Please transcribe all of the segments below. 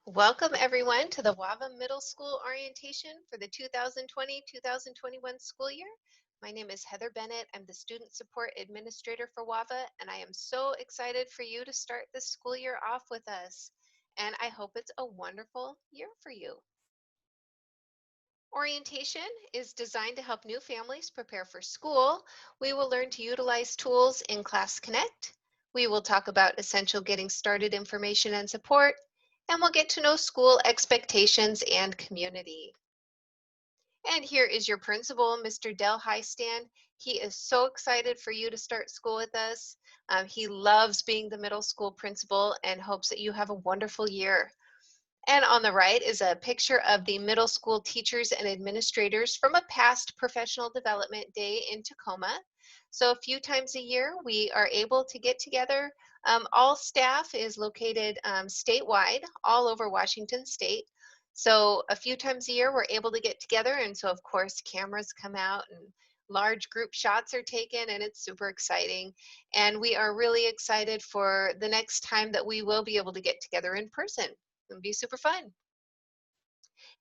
Welcome everyone to the WAVA Middle School orientation for the 2020-2021 school year. My name is Heather Bennett. I'm the Student Support Administrator for WAVA, and I am so excited for you to start this school year off with us. And I hope it's a wonderful year for you. Orientation is designed to help new families prepare for school. We will learn to utilize tools in Class Connect. We will talk about essential getting started information and support, and we'll get to know school expectations and community. And here is your principal, Mr. Del Highstand. He is so excited for you to start school with us. He loves being the middle school principal and hopes that you have a wonderful year. And on the right is a picture of the middle school teachers and administrators from a past professional development day in Tacoma. So a few times a year, we are able to get together. All staff is located statewide, all over Washington State. So a few times a year, we're able to get together. And so, of course, cameras come out and large group shots are taken, and it's super exciting. And we are really excited for the next time that we will be able to get together in person. It'll be super fun.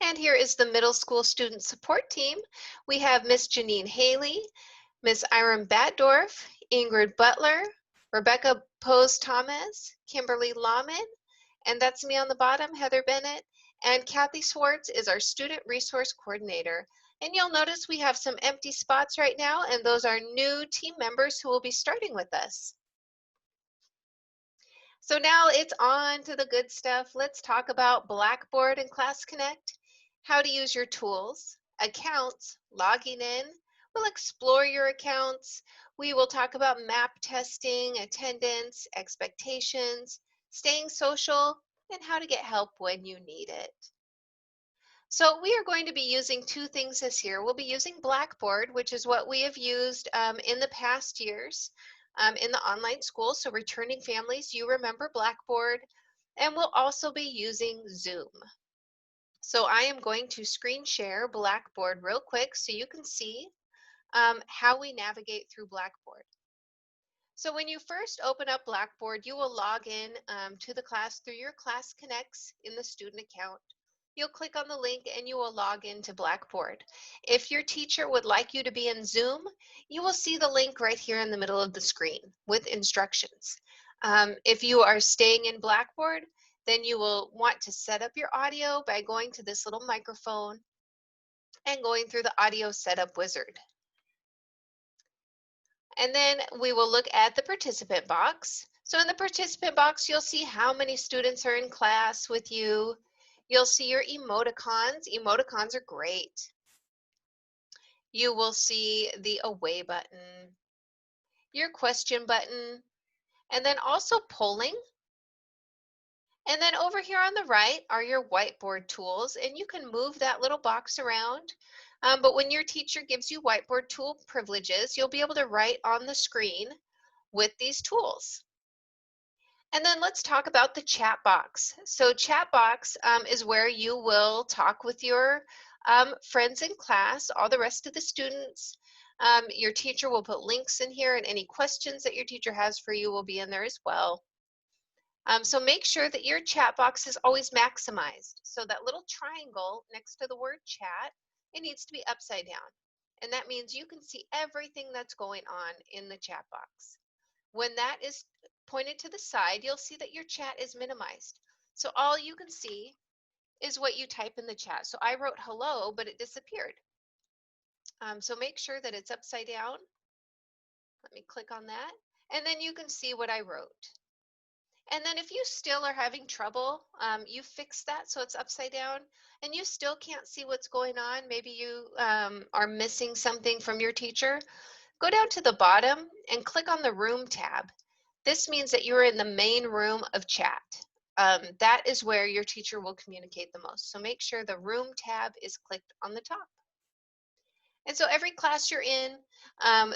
And here is the middle school student support team. We have Miss Janine Haley, Miss Iram Batdorf, Ingrid Butler, Rebecca Pose Thomas, Kimberly Lawman, and that's me on the bottom, Heather Bennett. And Kathy Swartz is our student resource coordinator. And you'll notice we have some empty spots right now, and those are new team members who will be starting with us. So now it's on to the good stuff. Let's talk about Blackboard and Class Connect, how to use your tools, accounts, logging in. We'll explore your accounts. We will talk about map testing, attendance, expectations, staying social, and how to get help when you need it. So we are going to be using two things this year. We'll be using Blackboard, which is what we have used in the past years in the online school. So returning families, you remember Blackboard. And we'll also be using Zoom. So I am going to screen share Blackboard real quick so you can see how we navigate through Blackboard. So when you first open up Blackboard, you will log in to the class through your Class Connects in the student account. You'll click on the link and you will log into Blackboard. If your teacher would like you to be in Zoom, you will see the link right here in the middle of the screen with instructions. If you are staying in Blackboard, then you will want to set up your audio by going to this little microphone and going through the audio setup wizard. And then we will look at the participant box. So in the participant box, you'll see how many students are in class with you. You'll see your emoticons. Emoticons are great. You will see the away button, your question button, and then also polling. And then over here on the right are your whiteboard tools, and you can move that little box around. But when your teacher gives you whiteboard tool privileges, you'll be able to write on the screen with these tools. And then let's talk about the chat box. So chat box is where you will talk with your friends in class, all the rest of the students. Your teacher will put links in here, and any questions that your teacher has for you will be in there as well. So make sure that your chat box is always maximized. So that little triangle next to the word chat, it needs to be upside down. And that means you can see everything that's going on in the chat box. When that is pointed to the side, you'll see that your chat is minimized. So all you can see is what you type in the chat. So I wrote hello, but it disappeared. So make sure that it's upside down. Let me click on that. And then you can see what I wrote. And then if you still are having trouble, you fix that so it's upside down and you still can't see what's going on. Maybe you are missing something from your teacher. Go down to the bottom and click on the room tab. This means that you're in the main room of chat. That is where your teacher will communicate the most. So make sure the room tab is clicked on the top. And so every class you're in,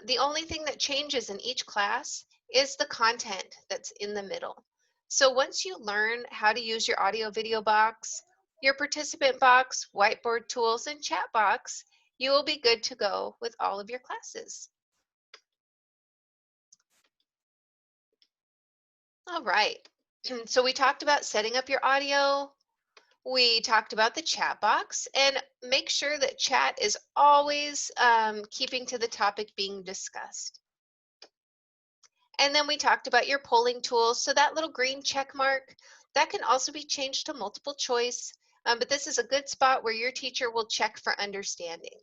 the only thing that changes in each class is the content that's in the middle. So once you learn how to use your audio video box, your participant box, whiteboard tools, and chat box, you will be good to go with all of your classes. All right, so we talked about setting up your audio, We talked about the chat box, and make sure that chat is always keeping to the topic being discussed. And then we talked about your polling tools. So that little green check mark, that can also be changed to multiple choice, but this is a good spot where your teacher will check for understanding.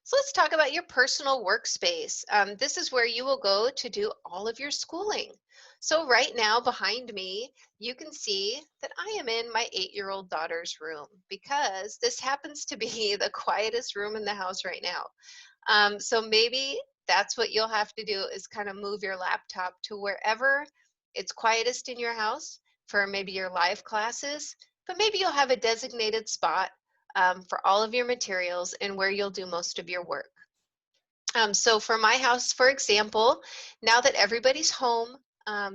So let's talk about your personal workspace. This is where you will go to do all of your schooling. So right now behind me, you can see that I am in my 8-year-old daughter's room because this happens to be the quietest room in the house right now. So maybe that's what you'll have to do is kind of move your laptop to wherever it's quietest in your house for maybe your live classes, but maybe you'll have a designated spot for all of your materials and where you'll do most of your work. So for my house, for example, now that everybody's home,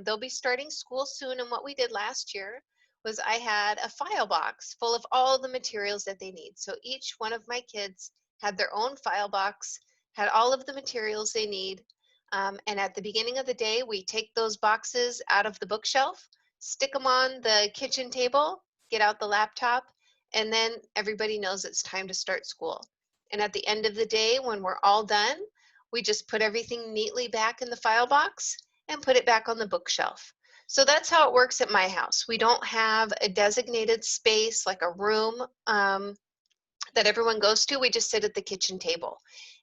they'll be starting school soon. And what we did last year was I had a file box full of all the materials that they need. So each one of my kids had their own file box, had all of the materials they need. And at the beginning of the day, we take those boxes out of the bookshelf, stick them on the kitchen table, get out the laptop, and then everybody knows it's time to start school. And at the end of the day, when we're all done, we just put everything neatly back in the file box and put it back on the bookshelf. So that's how it works at my house. We don't have a designated space like a room that everyone goes to. We just sit at the kitchen table.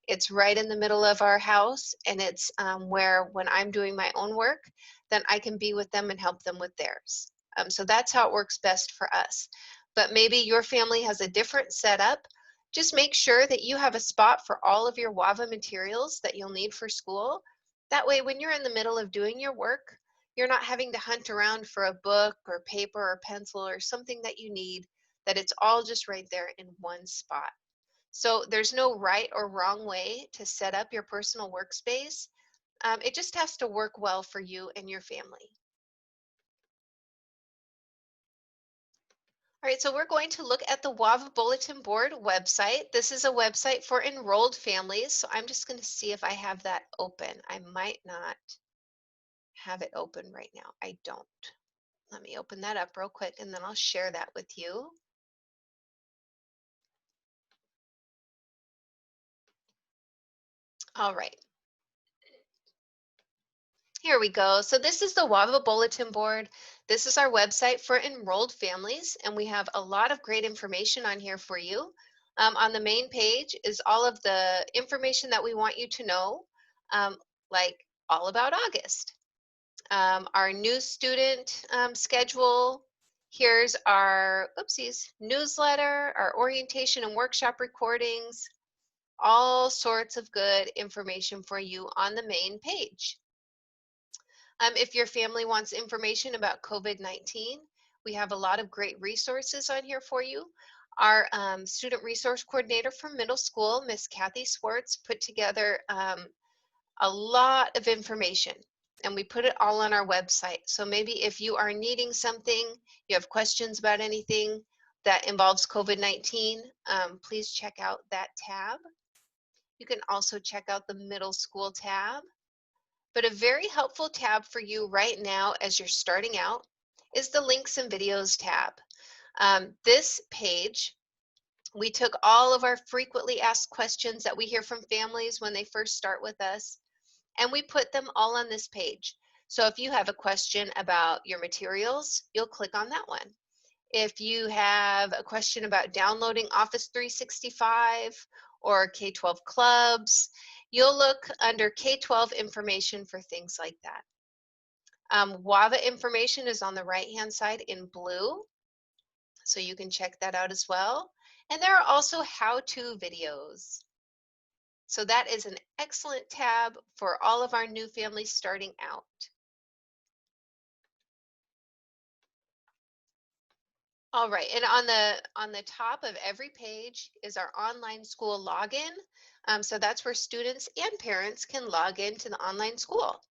It's right in the middle of our house, and it's where when I'm doing my own work, then I can be with them and help them with theirs. So that's how it works best for us. But maybe your family has a different setup. Just make sure that you have a spot for all of your WAVA materials that you'll need for school. That way, when you're in the middle of doing your work, you're not having to hunt around for a book or paper or pencil or something that you need, that it's all just right there in one spot. So there's no right or wrong way to set up your personal workspace. It just has to work well for you and your family. All right, so we're going to look at the WAVA Bulletin Board website. This is a website for enrolled families. So I'm just going to see if I have that open. I might not have it open right now. I don't. Let me open that up real quick and then I'll share that with you. All right. Here we go. So this is the WAVA Bulletin Board. This is our website for enrolled families, and we have a lot of great information on here for you. On the main page is all of the information that we want you to know, um, like all about August. Our new student schedule. Here's our, oopsies, newsletter, our orientation and workshop recordings, all sorts of good information for you on the main page. If your family wants information about COVID-19, we have a lot of great resources on here for you. Our student resource coordinator for middle school, Miss Kathy Swartz, put together a lot of information, and we put it all on our website. So maybe if you are needing something, you have questions about anything that involves COVID-19, please check out that tab. You can also check out the middle school tab. But a very helpful tab for you right now as you're starting out is the links and videos tab. This page, we took all of our frequently asked questions that we hear from families when they first start with us, and we put them all on this page. So if you have a question about your materials, you'll click on that one. If you have a question about downloading Office 365 or K-12 clubs, you'll look under K-12 information for things like that. WAVA information is on the right-hand side in blue, so you can check that out as well. And there are also how-to videos. So that is an excellent tab for all of our new families starting out. All right, and on the top of every page is our online school login. So that's where students and parents can log into the online school.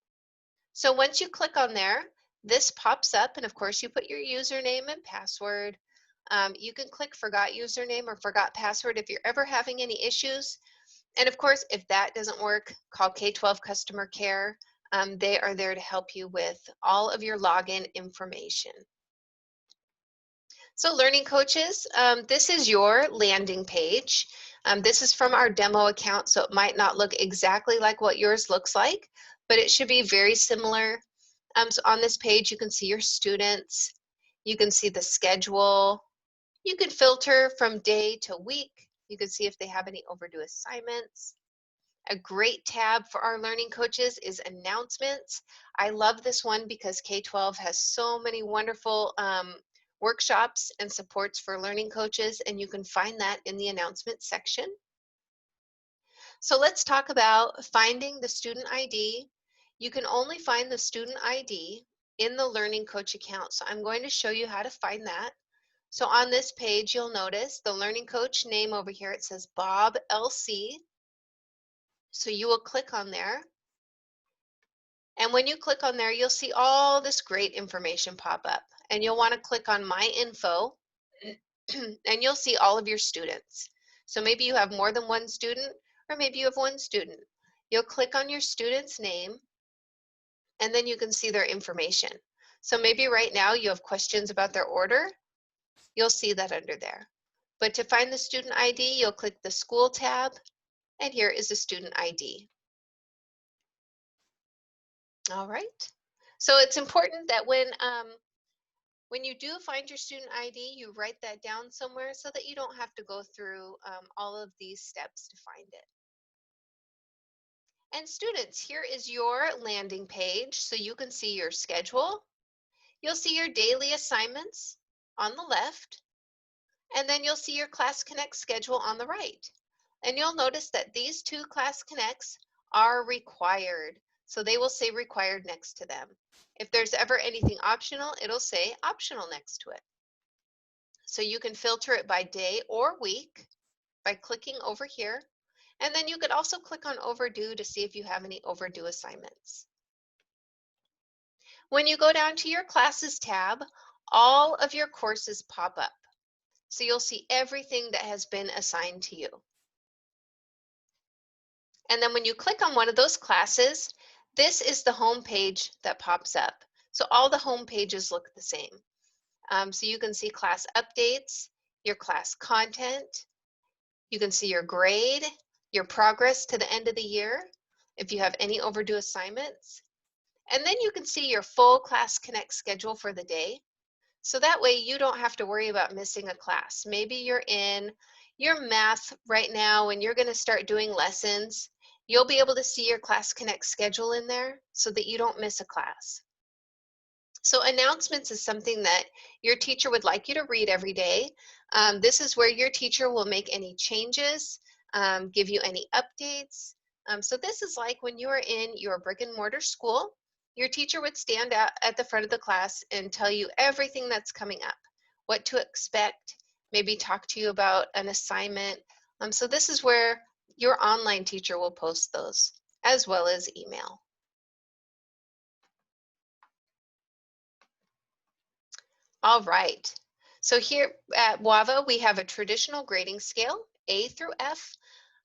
So once you click on there, this pops up, and of course you put your username and password. You can click forgot username or forgot password if you're ever having any issues. And of course, if that doesn't work, call K-12 customer care. They are there to help you with all of your login information. So Learning Coaches, this is your landing page. This is from our demo account, so it might not look exactly like what yours looks like, but it should be very similar. So on this page, you can see your students, you can see the schedule, you can filter from day to week, you can see if they have any overdue assignments. A great tab for our learning coaches is announcements. I love this one because K-12 has so many wonderful workshops and supports for learning coaches, and you can find that in the announcements section. So let's talk about finding the student ID. You can only find the student ID in the learning coach account. So I'm going to show you how to find that. So on this page, you'll notice the learning coach name over here. It says Bob LC. So you will click on there. And when you click on there, you'll see all this great information pop up. And you'll want to click on My Info, and you'll see all of your students. So maybe you have more than one student, or maybe you have one student. You'll click on your student's name, and then you can see their information. So maybe right now you have questions about their order. You'll see that under there. But to find the student ID, you'll click the School tab, and here is the student ID. All right. So it's important that when you do find your student ID, you write that down somewhere so that you don't have to go through all of these steps to find it. And students, here is your landing page so you can see your schedule. You'll see your daily assignments on the left, and then you'll see your Class Connect schedule on the right. And you'll notice that these two Class Connects are required. So they will say required next to them. If there's ever anything optional, it'll say optional next to it. So you can filter it by day or week by clicking over here. And then you could also click on overdue to see if you have any overdue assignments. When you go down to your classes tab, all of your courses pop up. So you'll see everything that has been assigned to you. And then when you click on one of those classes, this is the home page that pops up. So all the home pages look the same. So you can see class updates, your class content, you can see your grade, your progress to the end of the year, if you have any overdue assignments, and then you can see your full Class Connect schedule for the day. So that way you don't have to worry about missing a class. Maybe you're in your math right now and you're going to start doing lessons. You'll be able to see your Class Connect schedule in there so that you don't miss a class. So announcements is something that your teacher would like you to read every day. This is where your teacher will make any changes, give you any updates. So this is like when you are in your brick and mortar school, your teacher would stand out at the front of the class and tell you everything that's coming up, what to expect, maybe talk to you about an assignment. So this is where your online teacher will post those, as well as email. All right. So here at WAVA, we have a traditional grading scale, A through F,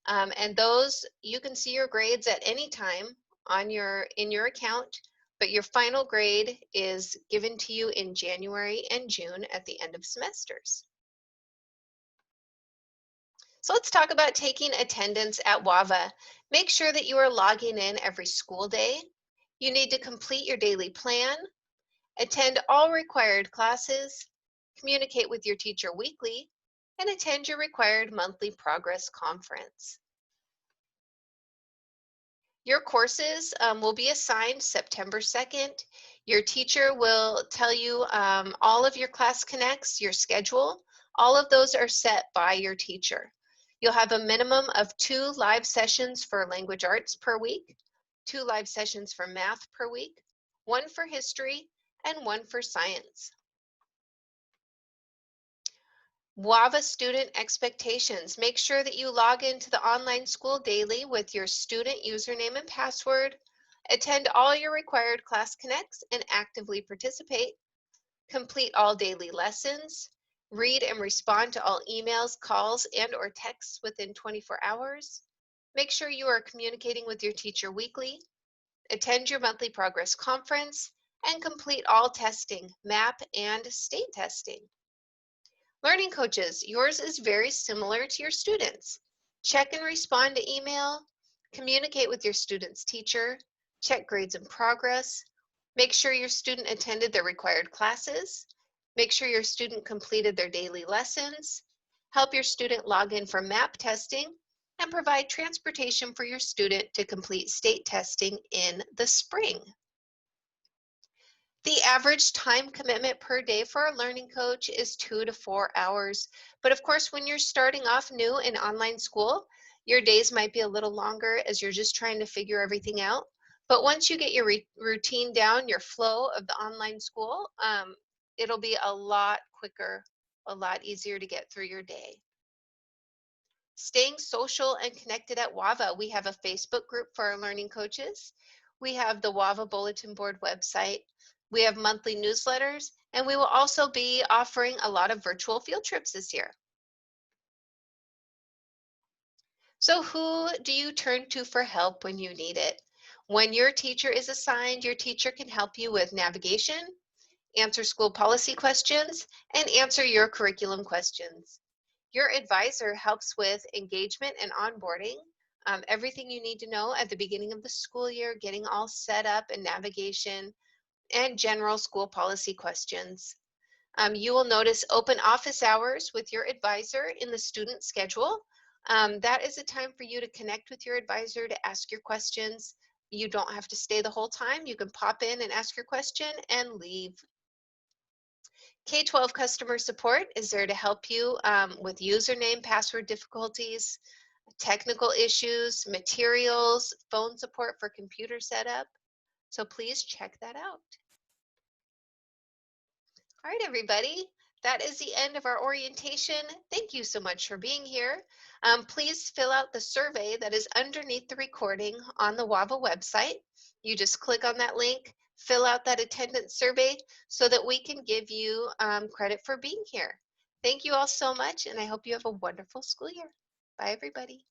and those, you can see your grades at any time in your account, but your final grade is given to you in January and June at the end of semesters. So let's talk about taking attendance at WAVA. Make sure that you are logging in every school day. You need to complete your daily plan, attend all required classes, communicate with your teacher weekly, and attend your required monthly progress conference. Your courses will be assigned September 2nd. Your teacher will tell you all of your Class Connects, your schedule. All of those are set by your teacher. You'll have a minimum of 2 live sessions for language arts per week, 2 live sessions for math per week, 1 for history, and 1 for science. WAVA student expectations. Make sure that you log into the online school daily with your student username and password, attend all your required Class Connects and actively participate, complete all daily lessons, read and respond to all emails, calls, and or texts within 24 hours. Make sure you are communicating with your teacher weekly, attend your monthly progress conference, and complete all testing, MAP and state testing. Learning coaches, yours is very similar to your students. Check and respond to email, communicate with your student's teacher, check grades and progress, make sure your student attended their required classes, make sure your student completed their daily lessons, help your student log in for MAP testing, and provide transportation for your student to complete state testing in the spring. The average time commitment per day for a learning coach is 2 to 4 hours. But of course, when you're starting off new in online school, your days might be a little longer as you're just trying to figure everything out. But once you get your routine down, your flow of the online school, it'll be a lot quicker, a lot easier to get through your day. Staying social and connected at WAVA. We have a Facebook group for our learning coaches. We have the WAVA Bulletin Board website. We have monthly newsletters, and we will also be offering a lot of virtual field trips this year. So who do you turn to for help when you need it? When your teacher is assigned, your teacher can help you with navigation, answer school policy questions, and answer your curriculum questions. Your advisor helps with engagement and onboarding, everything you need to know at the beginning of the school year, getting all set up and navigation, and general school policy questions. You will notice open office hours with your advisor in the student schedule. That is a time for you to connect with your advisor to ask your questions. You don't have to stay the whole time. You can pop in and ask your question and leave. K-12 customer support is there to help you with username, password difficulties, technical issues, materials, phone support for computer setup. So please check that out. All right, everybody. That is the end of our orientation. Thank you so much for being here. Please fill out the survey that is underneath the recording on the WAVA website. You just click on that link, fill out that attendance survey so that we can give you credit for being here. Thank you all so much, and I hope you have a wonderful school year. Bye, everybody.